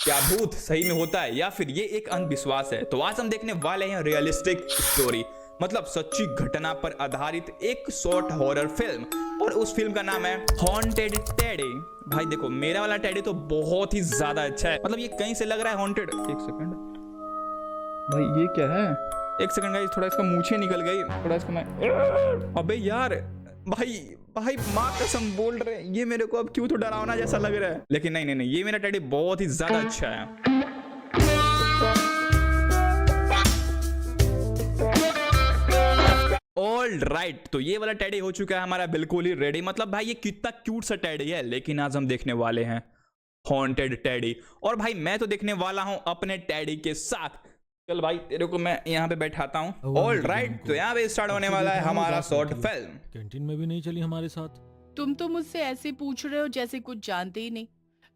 क्या भूत सही में होता है या फिर ये एक अंधविश्वास है? तो आज हम देखने वाले हैं रियलिस्टिक स्टोरी, मतलब सच्ची घटना पर आधारित एक शॉर्ट हॉरर फिल्म, और उस फिल्म का नाम है हॉन्टेड टेडी। भाई देखो, मेरा वाला टेडी तो बहुत ही ज्यादा अच्छा है, मतलब ये कहीं से लग रहा है हॉन्टेड। एक सेकंड भाई, ये क्या है? एक सेकंड गाइस, थोड़ा इसका मूछें निकल गई, थोड़ा इसका मैं अबे यार भाई भाई माँ कसम बोल रहे हैं, ये मेरे को अब क्यों तो डरावना जैसा लग रहा है। लेकिन नहीं नहीं नहीं, ये मेरा टेडी बहुत ही ज्यादा अच्छा है। ऑल राइट, तो ये वाला टेडी हो चुका है हमारा बिल्कुल ही रेडी। मतलब भाई ये कितना क्यूट सा टेडी है, लेकिन आज हम देखने वाले हैं हॉन्टेड टेडी। और भाई मैं तो देखने वाला हूं अपने टेडी के साथ। चल भाई तेरे को मैं यहाँ पे बैठाता हूँ। ऑल राइट, तो यहाँ पे स्टार्ट होने वाला है हमारा शॉर्ट फिल्म। कैंटीन में भी नहीं चली हमारे साथ। तुम तो मुझसे ऐसे पूछ रहे हो जैसे कुछ जानते ही नहीं।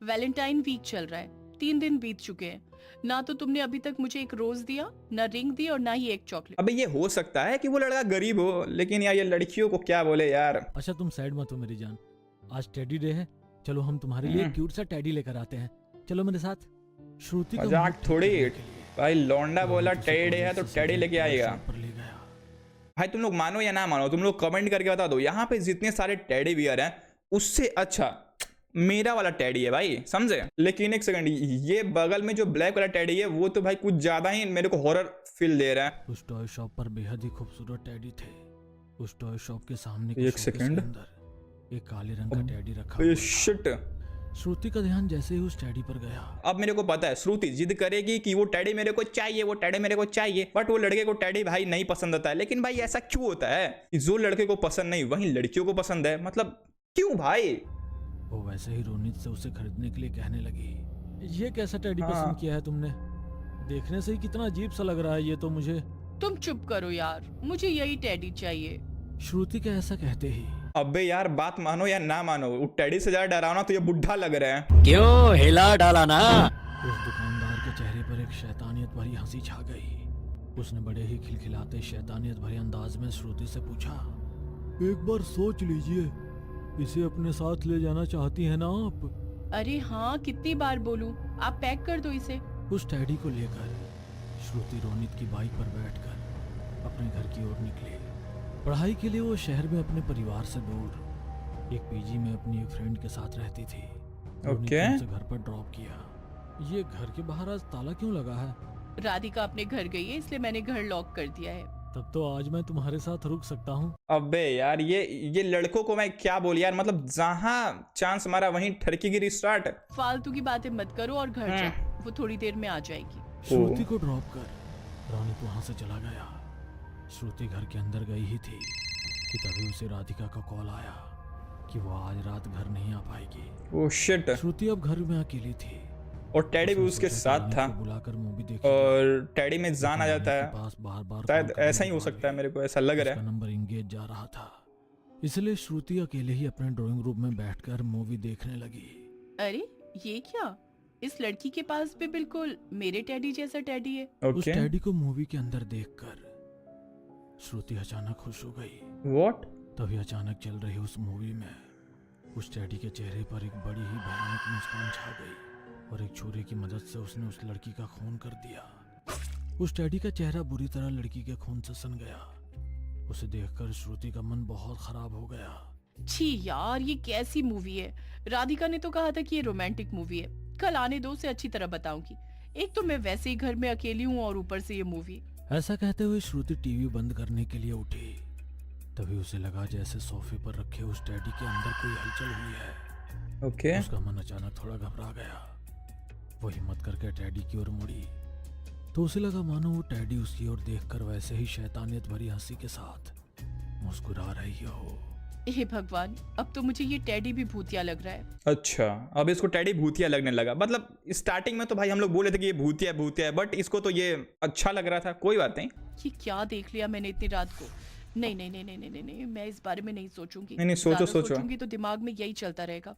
वैलेंटाइन वीक चल रहा है, 3 दिन बीत चुके हैं, ना तो तुमने अभी तक मुझे एक रोज दिया, ना रिंग दी, और ना ही एक चॉकलेट। अबे ये हो सकता है कि वो लड़का गरीब हो, लेकिन यार ये लड़कियों को क्या बोले यार। अच्छा तुम साइड मत हो मेरी जान, आज टेडी डे है, चलो हम तुम्हारे लिए क्यूट सा टेडी लेकर आते हैं, चलो मेरे साथ। श्रुति का मजाक मूड थोड़ी, ठीक करने के लिए भाई लौंडा बोला टेडी है तो टेडी लेके आएगा। ऊपर ले गया। भाई तुम लोग मानो या ना मानो, तुम लोग कमेंट करके बता दो। यहाँ पे जितने सारे टेडी बियर हैं उससे अच्छा मेरा वाला टेडी है भाई, समझे? लेकिन एक सेकंड, ये बगल में जो ब्लैक वाला टेडी है वो तो भाई कुछ ज्यादा ही मेरे को हॉरर फील दे रहा है। उस टॉय शॉप पर बेहद ही खूबसूरत टेडी थे। उस टॉय शॉप के सामने एक शोकेस सेकंड। के अंदर एक काले रंग का टेडी रखा ये हुआ था। शिट, श्रुति का ध्यान जैसे ही उस टेडी पर गया, अब मेरे को पता है श्रुति जिद करेगी कि वो टेडी मेरे को चाहिए, वो टेडी मेरे को चाहिए, बट वो लड़के को टेडी भाई नहीं पसंद आता है। लेकिन भाई ऐसा क्यों होता है कि जो लड़के को पसंद नहीं वहीं लड़कियों को पसंद है? मतलब क्यों भाई? वो वैसे ही रोनित से उसे खरीदने के लिए कहने लगी। ये कैसा टेडी हाँ। पसंद किया है तुमने? देखने से ही कितना अजीब सा लग रहा है ये तो मुझे। तुम चुप करो यार, मुझे यही टेडी चाहिए। श्रुति का ऐसा कहते ही अबे यार बात मानो या ना मानो, वो टेडी से ज्यादा डरावना तो ये बुढ़ा लग रहा है। क्यों हिला डाला ना? उस दुकानदार के चेहरे पर एक शैतानियत भरी हंसी छा गई। उसने बड़े ही खिलखिलाते शैतानियत भरे अंदाज में श्रुति से पूछा, एक बार सोच लीजिए, इसे अपने साथ ले जाना चाहती है ना आप? अरे हाँ, कितनी बार बोलूं, आप पैक कर दो इसे। उस टेडी को लेकर श्रुति रोनित की बाइक पर बैठकर अपने घर की ओर निकली। पढ़ाई के लिए वो शहर में अपने परिवार से दूर एक पीजी में अपनी एक फ्रेंड के साथ रहती थी। रोनित ने उसे घर पर ड्रॉप किया। ये घर के बाहर आज ताला क्यों लगा है? राधिका अपने घर गई है, इसलिए मैंने घर लॉक कर दिया है। तब तो आज मैं तुम्हारे साथ रुक सकता हूँ। अबे यार ये लड़कों को मैं क्या बोल यार, मतलब जहाँ चांस मारा वहीं ठरकी गिरी स्टार्ट। फालतू की बातें मत करो और घर जाओ, वो थोड़ी देर में आ जाएगी। श्रुति को ड्रॉप कर रोनित वहां से चला गया। श्रुति घर के अंदर गई ही थी कि तभी उसे राधिका का कॉल आया कि वो आज रात घर नहीं आ पाएगी। Oh shit. श्रुति अब घर में अकेली थी और टेडी भी उसके साथ था, बुलाकर मूवी देखी और टेडी में जान आ जाता है। पास बार-बार शायद ऐसा ही हो सकता है, मेरे को ऐसा लग रहा है। नंबर इंगेज जा रहा था, इसलिए श्रुति अकेले ही अपने ड्राइंग रूम में बैठकर मूवी देखने लगी। अरे ये क्या, इस लड़की के पास भी बिल्कुल मेरे टेडी जैसा टेडी है। उस टेडी को मूवी के अंदर देखकर श्रुति अचानक खुश हो गई। व्हाट? तभी अचानक चल रही उस मूवी में उस टेडी के चेहरे पर एक बड़ी ही भयानक मुस्कान छा गई और एक छुरे की मदद से उसने उस लड़की का खून कर दिया। उस टेडी का चेहरा बुरी तरह लड़की के खून से सन गया। उसे देखकर श्रुति का मन बहुत खराब हो गया। छी यार, ये कैसी मूवी है? राधिका ने तो कहा था कि ये रोमांटिक मूवी है। कल आने दो, उसे अच्छी तरह बताऊंगी। एक तो मैं वैसे ही घर में अकेली हूँ और ऊपर से ये मूवी। ऐसा कहते हुए श्रुति टीवी बंद करने के लिए उठी। तभी उसे लगा जैसे सोफे पर रखे उस टेडी के अंदर कोई हलचल हुई है। ओके। उसका मन अचानक थोड़ा घबरा गया। वो हिम्मत करके टेडी की ओर मुड़ी तो उसे लगा मानो वो टेडी उसकी ओर देखकर वैसे ही शैतानियत भरी हंसी के साथ मुस्कुरा रही हो। हे भगवान, अब तो मुझे ये टेडी भी भूतिया लग रहा है। अच्छा, अब इसको टेडी भूतिया लगने लगा। मतलब स्टार्टिंग में तो भाई हम लोग बोले थे कि ये भूतिया भूतिया है, बट इसको तो ये अच्छा लग रहा था। कोई बात नहीं। ये क्या देख लिया मैंने इतनी रात को? नहीं नहीं नहीं नहीं नहीं नहीं, मैं इस बारे में नहीं सोचूंगी। नहीं, सोचो। सोचूंगी तो दिमाग में यही चलता रहेगा।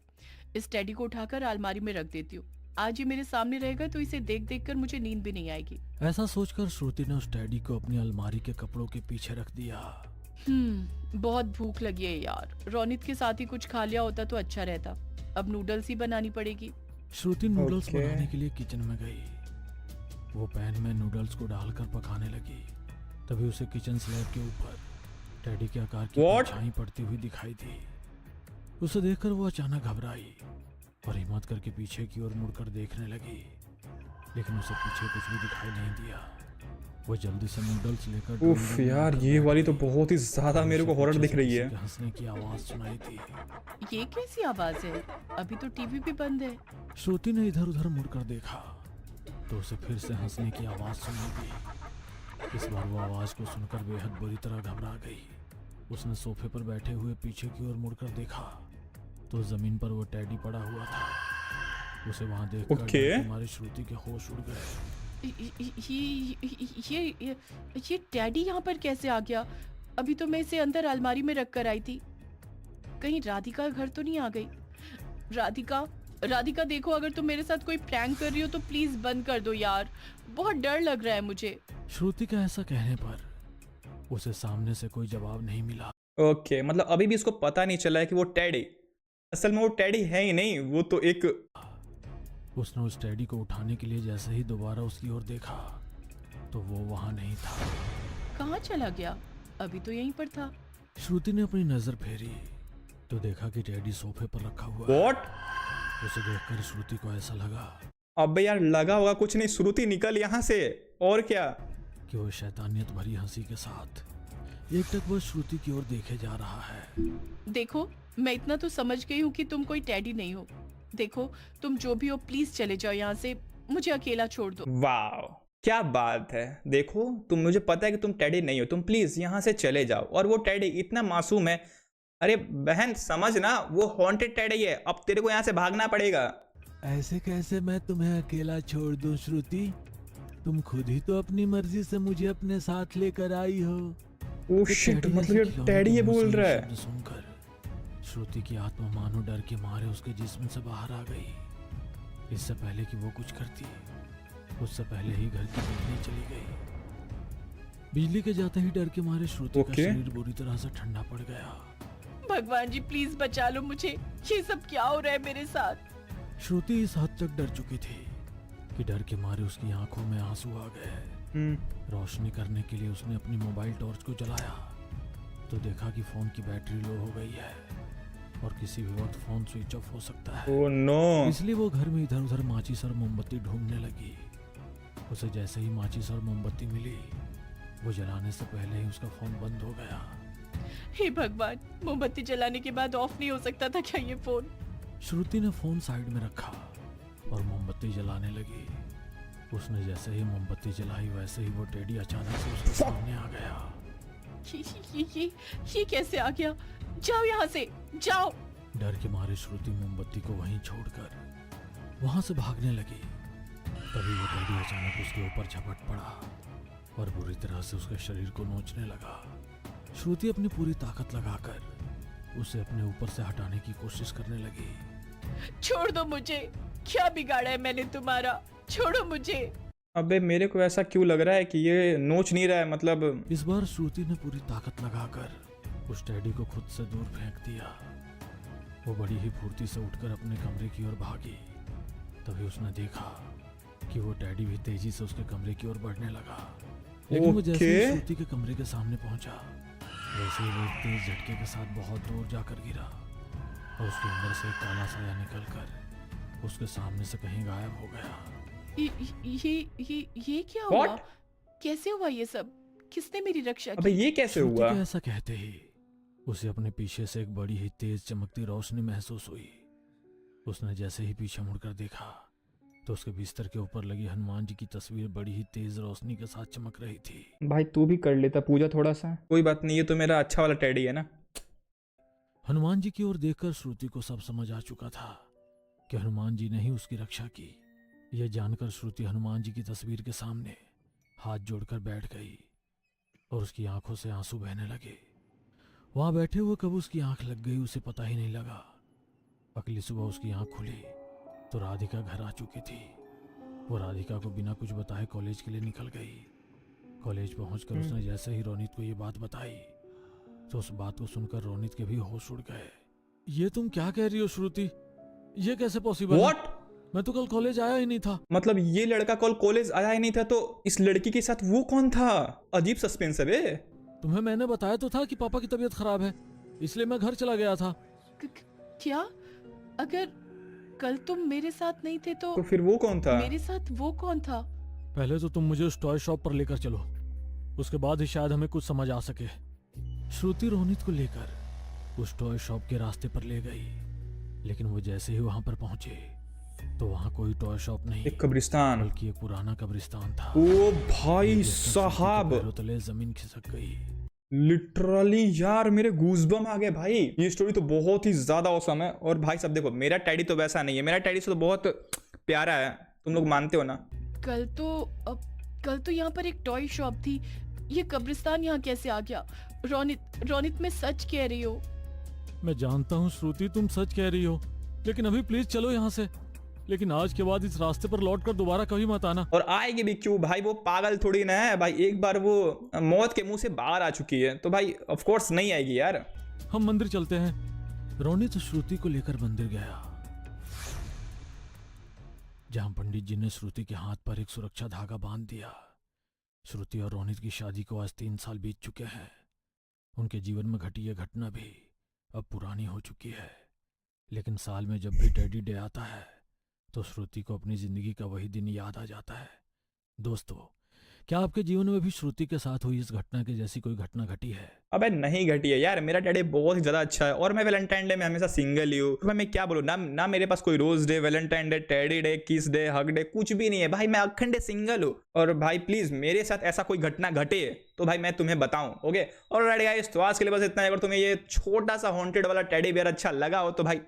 इस टेडी को उठाकर अलमारी में रख देती हूँ। आज ये मेरे सामने रहेगा तो इसे देख देख कर मुझे नींद भी नहीं आएगी। ऐसा सोचकर श्रुति ने उस टेडी को अपनी अलमारी के कपड़ों के पीछे रख दिया। बहुत भूख लगी है यार। रोनित के साथ ही कुछ खा लिया होता तो अच्छा रहता। अब नूडल्स ही बनानी पड़ेगी। श्रुति नूडल्स ओके। बनाने के लिए किचन में गई। वो पैन में नूडल्स को डालकर पकाने लगी। तभी उसे किचन स्लैब के ऊपर टेडी के आकार की What? परछाई पड़ती हुई दिखाई दी। उसे देखकर वो अचानक घबराई और हिम्मत करके पीछे की ओर मुड़कर देखने लगी, लेकिन उसे पीछे कुछ भी दिखाई नहीं दिया। वो जल्दी से नूडल्स लेकर उफ ड्राइंग रूम में यार, अंदर ये बैठ वाली तो गई। बहुत ही ज्यादा मेरे को उसे हॉरर पीछे दिख से रही किसी है। के हंसने की आवाज सुनाई थी। ये कैसी आवाज है? अभी तो टीवी भी बंद है। श्रुति ने इधर उधर मुड़कर देखा तो उसे फिर से हंसने की आवाज सुनाई दी। इस बार वो आवाज को सुनकर बेहद बुरी तरह घबरा गई। उसने सोफे पर बैठे हुए पीछे की ओर मुड़कर देखा तो जमीन पर वो टेडी पड़ा हुआ था। उसे वहां देखकर ओके। डर के मारे श्रुति के होश उड़ गए। ये डैडी यहाँ पर कैसे आ गया? अभी तो मैं इसे अंदर अलमारी में रख कर आई थी। कहीं राधिका घर तो नहीं आ गई? राधिका, राधिका देखो, अगर तुम मेरे साथ कोई प्रैंक कर रही हो तो प्लीज बंद कर दो यार, बहुत डर लग रहा है मुझे। श्रुति का ऐसा कहने पर उसे सामने से कोई जवाब नहीं मिला। ओके, मतलब अभी भी इसको पता नहीं चला है कि वो टेडी, असल में वो टेडी है ही नहीं, वो तो एक उसने उस टेडी को उठाने के लिए जैसे ही दोबारा उसकी ओर देखा तो वो वहां नहीं था। कहाँ चला गया? अभी तो यहीं पर था। श्रुति ने अपनी नजर फेरी तो देखा कि टेडी सोफे पर रखा हुआ है। व्हाट? उसे देखकर श्रुति को ऐसा लगा अबे यार, लगा होगा कुछ नहीं। श्रुति निकल यहाँ से। और क्या? कि वो शैतानियत भरी हंसी के साथ एकटक वो श्रुति की ओर देखे जा रहा है। देखो, मैं इतना तो समझ गई हूँ कि तुम कोई टैडी नहीं हो। देखो, तुम जो भी हो प्लीज चले जाओ यहाँ से, मुझे अकेला छोड़ दो। वाह, क्या बात है। देखो, तुम, मुझे पता है कि तुम टेडी नहीं हो, तुम प्लीज यहाँ से चले जाओ। और वो टेडी इतना मासूम है। अरे बहन, समझ ना, वो हॉन्टेड टेडी है। अब तेरे को यहाँ से भागना पड़ेगा। ऐसे कैसे मैं तुम्हें अकेला छोड़ दूं श्रुति? तुम खुद ही तो अपनी मर्जी से मुझे अपने साथ लेकर आई हो। ओह तो शिट, टेडी मतलब ये ऐसे खिलौने टेडी के ये मुंह से बोल रहा है। शब्द सुनकर श्रुति की आत्मा मानो डर के मारे उसके जिस्म से बाहर आ गई। इससे पहले कि वो कुछ करती, उससे पहले ही घर की बिजली चली गई। बिजली के जाते ही डर के मारे श्रुति का ओके। शरीर बुरी तरह से ठंडा पड़ गया। भगवान जी प्लीज बचा लो मुझे, ये सब क्या हो रहा है मेरे साथ? श्रुति इस हद तक डर चुकी थी कि डर के मारे उसकी आंखों में आंसू आ गए। रोशनी करने के लिए उसने अपनी मोबाइल टॉर्च को जलाया तो देखा कि फोन की बैटरी लो हो गई है और किसी भी वक्त फोन स्विच ऑफ हो सकता है। Oh no. इसलिए वो घर में इधर उधर माचिस और मोमबत्ती ढूंढने लगी। उसे जैसे ही माचिस और मोमबत्ती मिली, वो जलाने से पहले ही उसका फोन बंद हो गया। हे भगवान, मोमबत्ती जलाने के बाद ऑफ नहीं हो सकता था क्या ये फोन? श्रुति ने फोन साइड में रखा और मोमबत्ती जलाने लगी। उसने जैसे ही मोमबत्ती जलाई वैसे ही वो टेडी अचानक से उसके सामने आ गया। ये कैसे आ गया? जाओ यहाँ से, जाओ। डर के मारे श्रुति मोमबत्ती को वहीं छोड़कर वहां से भागने लगी। तभी वो टेडी अचानक उसके ऊपर झपट पड़ा और बुरी तरह से उसके शरीर को नोचने लगा। श्रुति अपनी पूरी ताकत लगाकर उसे अपने ऊपर से हटाने की कोशिश करने लगी। छोड़ दो मुझे, क्या बिगाड़ा है मैंने तुम्हारा? छोड़ो मुझे। अबे मेरे को ऐसा क्यों लग रहा है कि ये नोच नहीं रहा है, मतलब इस बार श्रुति ने पूरी ताकत लगाकर उस टेडी को खुद से दूर फेंक दिया। वो बड़ी ही फुर्ती से उठकर अपने कमरे की ओर भागी। तभी उसने देखा कि वो टेडी भी तेजी से उसके कमरे की ओर बढ़ने लगा। लेकिन वो जैसे ही ओके। श्रुति के कमरे के सामने पहुंचा, वैसे ही वो एक तेज झटके के साथ बहुत दूर जाकर गिरा और उसके अंदर से एक काला साया निकलकर उसके सामने से कहीं गायब हो गया। ये क्या हुआ? What? कैसे हुआ ये सब? किसने मेरी रक्षा अबे की? ये कैसे श्रुति हुआ? के ऐसा कहते ही उसे अपने पीछे से एक बड़ी ही तेज चमकती रोशनी महसूस हुई। उसने जैसे ही पीछे मुड़कर देखा तो उसके बिस्तर के ऊपर लगी हनुमान जी की तस्वीर बड़ी ही तेज रोशनी के साथ चमक रही थी। भाई तू भी कर लेता पूजा थोड़ा सा। कोई बात नहीं, ये तो मेरा अच्छा वाला टेडी है ना। हनुमान जी की ओर देखकर श्रुति को सब समझ आ चुका था कि हनुमान जी ने ही उसकी रक्षा की। यह जानकर श्रुति हनुमान जी की तस्वीर के सामने हाथ जोड़कर बैठ गई और उसकी आंखों से आंसू बहने लगे। वहां बैठे हुए कब उसकी आंख लग गई उसे पता ही नहीं लगा। अगली सुबह उसकी आंख खुली तो राधिका घर आ चुकी थी। वो राधिका को बिना कुछ बताए कॉलेज के लिए निकल गई। कॉलेज पहुंचकर उसने जैसे ही रोनित को ये बात बताई तो उस बात को सुनकर रोनित के भी होश उड़ गए। ये तुम क्या कह रही हो श्रुति? ये कैसे पॉसिबल है? व्हाट? मैं तो कल कॉलेज आया ही नहीं था। मतलब ये लड़का कल कॉलेज आया ही नहीं था, तो इस लड़की के साथ वो कौन था? अजीब सस्पेंस है बे। तुम्हें मैंने बताया तो था कि पापा की तबीयत खराब है, इसलिए मैं घर चला गया था। क्या? अगर कल तुम मेरे साथ नहीं थे तो फिर वो कौन था? मेरे साथ वो कौन था? पहले तो तुम मुझे उस टॉय शॉप पर लेकर चलो, उसके बाद ही शायद हमें कुछ समझ आ सके। श्रुति रोनित को लेकर उस टॉय शॉप के रास्ते पर ले गई, लेकिन वो जैसे ही वहां पर पहुंचे तो वहां कोई टॉय शॉप नहीं, एक कब्रिस्तान, बल्कि एक पुराना कब्रिस्तान था। ओ भाई ये देखकर श्रुति के साहब, पैरों तले जमीन खिसक गई। लिटरली यार मेरे गूज़बम आ गए भाई। ये स्टोरी तो बहुत ही ज्यादा औसम है। और भाई सब देखो, मेरा टैडी तो वैसा नहीं है, मेरा टैडी से तो बहुत प्यारा है, तुम लोग मानते हो ना? कल तो यहाँ पर एक टॉय शॉप थी, ये कब्रिस्तान यहाँ कैसे आ गया? रोनित मैं सच कह रही हूँ। मैं जानता हूँ श्रुति, तुम सच कह रही हो, लेकिन अभी प्लीज चलो यहाँ से। लेकिन आज के बाद इस रास्ते पर लौटकर दोबारा कभी मत आना। और आएगी भी क्यों भाई, वो पागल थोड़ी ना है भाई, एक बार वो मौत के मुंह से बाहर आ चुकी है, तो भाई ऑफ कोर्स नहीं आएगी यार। हम मंदिर चलते हैं। रोनित श्रुति को लेकर मंदिर गया, जहां पंडित जी ने श्रुति के हाथ पर एक सुरक्षा धागा बांध दिया। श्रुति और रोनित की शादी को आज 3 साल बीत चुके हैं। उनके जीवन में घटी यह घटना भी अब पुरानी हो चुकी है, लेकिन साल में जब भी डैडी डे आता है तो श्रुति को अपनी जिंदगी का वही दिन याद आ जाता है। दोस्तों, क्या आपके जीवन में भी श्रुति के साथ हुई इस घटना के जैसी कोई घटना घटी है? अबे नहीं घटी है यार, मेरा डैडी बहुत ही ज्यादा अच्छा है और मैं वैलेंटाइन डे में हमेशा सिंगल ही हूँ। तो मैं क्या बोलूँ ना मेरे पास कोई rose day, valentine day, teddy day, kiss day, hug day, कुछ भी नहीं है भाई। मैं अखंड सिंगल हूँ। और भाई प्लीज मेरे साथ ऐसा कोई घटना घटे तो भाई मैं तुम्हें बताऊं, ओके? और गाइस, तो आज के लिए बस इतना है। अगर तुम्हें ये छोटा सा हॉन्टेड वाला टेडी बियर अच्छा लगा हो तो भाई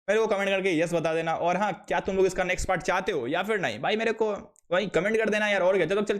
मेरे को कमेंट करके यस बता देना। और हाँ, क्या तुम लोग इसका नेक्स्ट पार्ट चाहते हो या फिर नहीं, भाई मेरे को वही कमेंट कर देना यार। और क्या, चलो चल